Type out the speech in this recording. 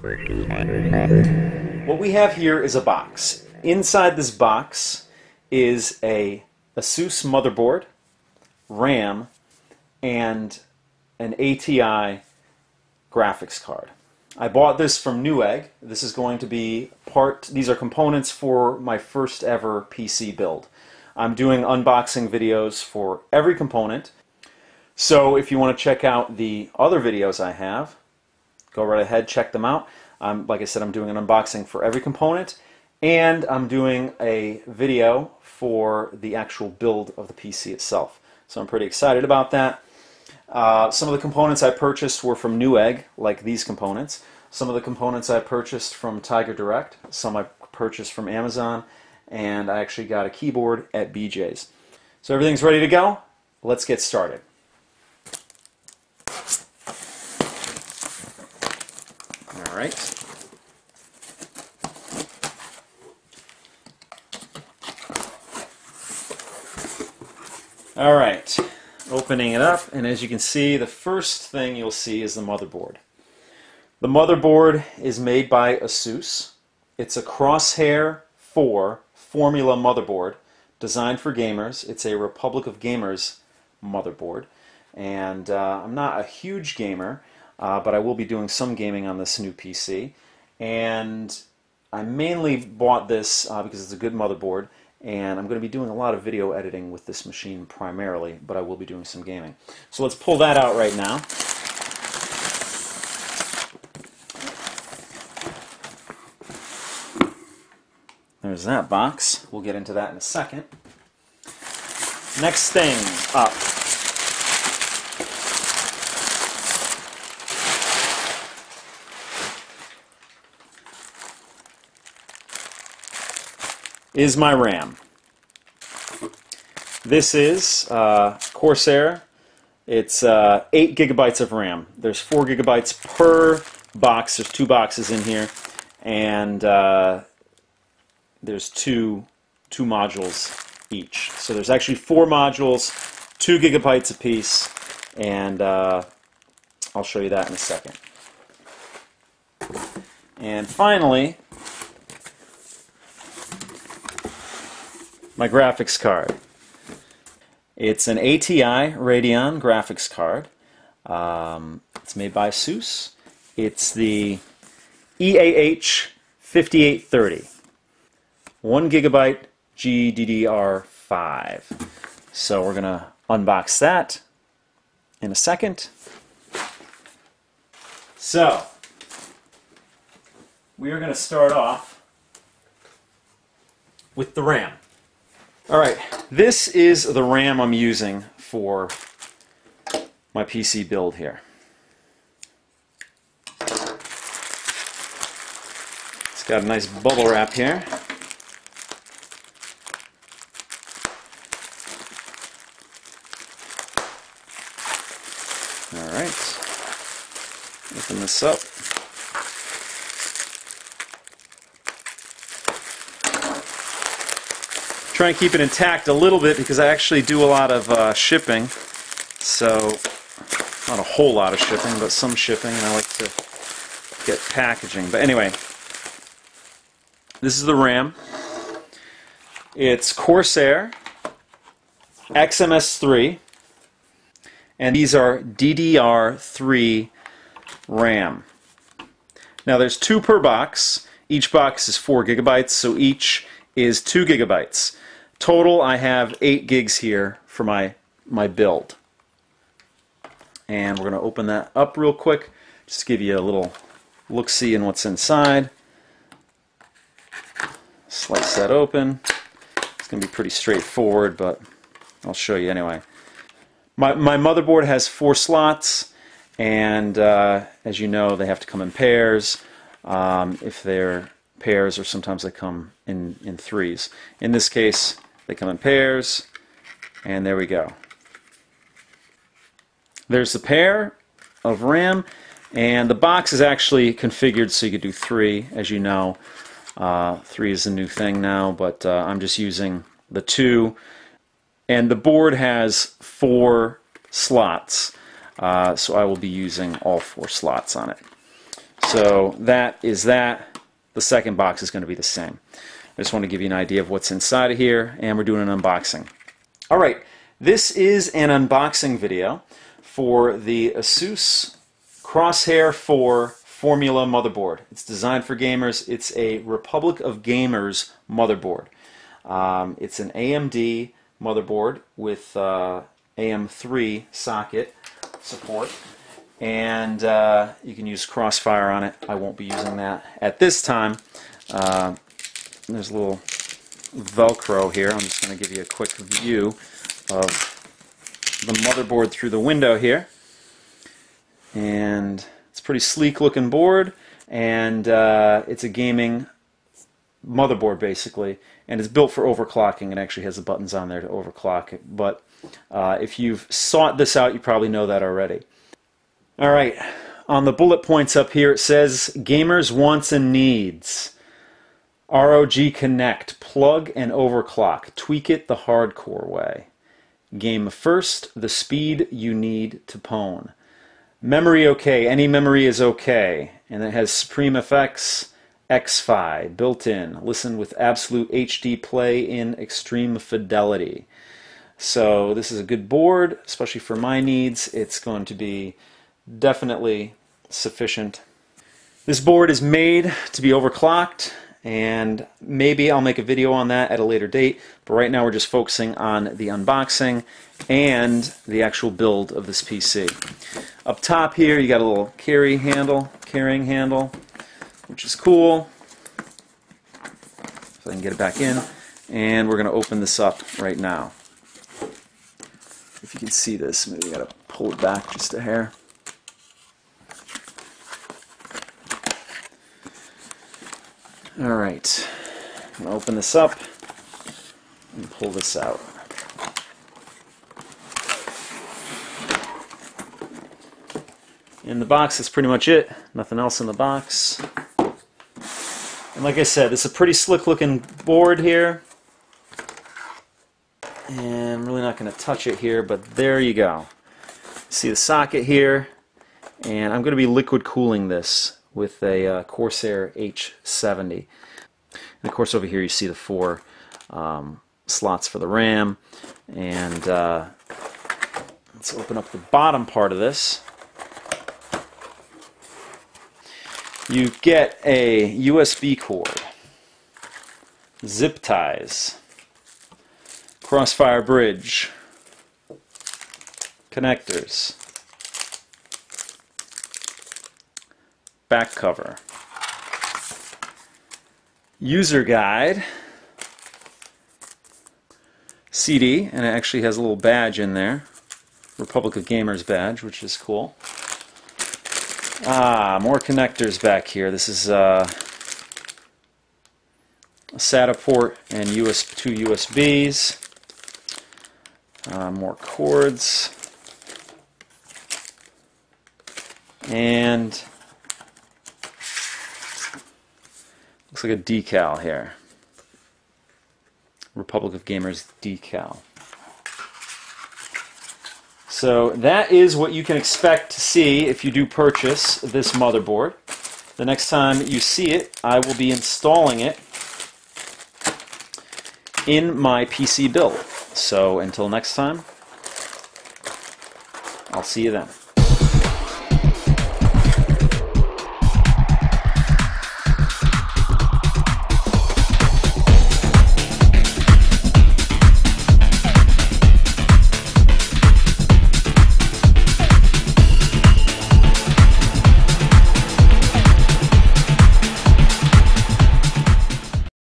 What we have here is a box. Inside this box is a Asus motherboard, RAM, and an ATI graphics card. I bought this from Newegg. This is going to be these are components for my first ever PC build. I'm doing unboxing videos for every component. So if you want to check out the other videos I have, go right ahead, check them out. Like I said, I'm doing an unboxing for every component, and I'm doing a video for the actual build of the PC itself. So I'm pretty excited about that. Some of the components I purchased were from Newegg, like these components. Some of the components I purchased from Tiger Direct. Some I purchased from Amazon, and I actually got a keyboard at BJ's. So everything's ready to go. Let's get started. All right. All right. Opening it up, and as you can see, the first thing you'll see is the motherboard. The motherboard is made by Asus. It's a Crosshair 4 Formula motherboard designed for gamers. It's a Republic of Gamers motherboard, and I'm not a huge gamer, but I will be doing some gaming on this new PC, and I mainly bought this because it's a good motherboard, and I'm going to be doing a lot of video editing with this machine primarily, but I will be doing some gaming. So let's pull that out right now. There's that box. We'll get into that in a second. Next thing up. Is my RAM. This is Corsair. It's 8 gigabytes of RAM. There's 4 gigabytes per box. There's 2 boxes in here, and there's two modules each. So there's actually 4 modules, 2 gigabytes apiece, and I'll show you that in a second. And finally, my graphics card. It's an ATI Radeon graphics card. It's made by Asus. It's the EAH 5830. 1 gigabyte GDDR5. So we're going to unbox that in a second. So we are going to start off with the RAM. Alright, this is the RAM I'm using for my PC build here. It's got a nice bubble wrap here. Alright, open this up. Try and keep it intact a little bit because I actually do a lot of shipping, so not a whole lot of shipping, but some shipping, and I like to get packaging. But anyway, this is the RAM. It's Corsair XMS3, and these are DDR3 RAM. Now there's 2 per box. Each box is 4 gigabytes, so each is 2 gigabytes. Total, I have 8 gigs here for my build. And we're going to open that up real quick, just to give you a little look-see in what's inside. Slice that open. It's going to be pretty straightforward, but I'll show you anyway. My motherboard has 4 slots, and as you know, they have to come in pairs. If they're pairs, or sometimes they come in threes. In this case, they come in pairs, and there we go. There's the pair of RAM, and the box is actually configured so you could do 3, as you know. 3 is a new thing now, but I'm just using the 2. And the board has 4 slots, so I will be using all 4 slots on it. So that is that. The second box is going to be the same. I just want to give you an idea of what's inside of here, and we're doing an unboxing. Alright, this is an unboxing video for the Asus Crosshair 4 Formula motherboard. It's designed for gamers. It's a Republic of Gamers motherboard. It's an AMD motherboard with AM3 socket support, and you can use Crossfire on it. I won't be using that at this time. There's a little Velcro here. I'm just going to give you a quick view of the motherboard through the window here. And it's a pretty sleek looking board, and it's a gaming motherboard basically, and it's built for overclocking. It actually has the buttons on there to overclock it, but if you've sought this out, you probably know that already. Alright, on the bullet points up here it says gamers wants and needs. ROG Connect, plug and overclock, tweak it the hardcore way. Game first, the speed you need to pwn. Memory okay, any memory is okay. And it has Supreme FX, X-Fi built in. Listen with absolute HD play in extreme fidelity. So this is a good board, especially for my needs. It's going to be definitely sufficient. This board is made to be overclocked, and maybe I'll make a video on that at a later date, but right now we're just focusing on the unboxing and the actual build of this PC. Up top here you got a little carrying handle, which is cool. So I can get it back in, and we're going to open this up right now. If you can see this, maybe you got to pull it back just a hair. Alright, I'm going to open this up and pull this out. In the box, that's pretty much it. Nothing else in the box. And like I said, this is a pretty slick looking board here. And I'm really not going to touch it here, but there you go. See the socket here, and I'm going to be liquid cooling this with a Corsair H70. And of course over here you see the 4 slots for the RAM. And let's open up the bottom part of this. You get a USB cord, zip ties, Crossfire bridge, connectors, back cover, user guide, CD, and it actually has a little badge in there, Republic of Gamers badge, which is cool. More connectors back here. This is a SATA port and 2 USBs. More cords. And looks like a decal here. Republic of Gamers decal. So that is what you can expect to see if you do purchase this motherboard. The next time you see it, I will be installing it in my PC build. So until next time, I'll see you then.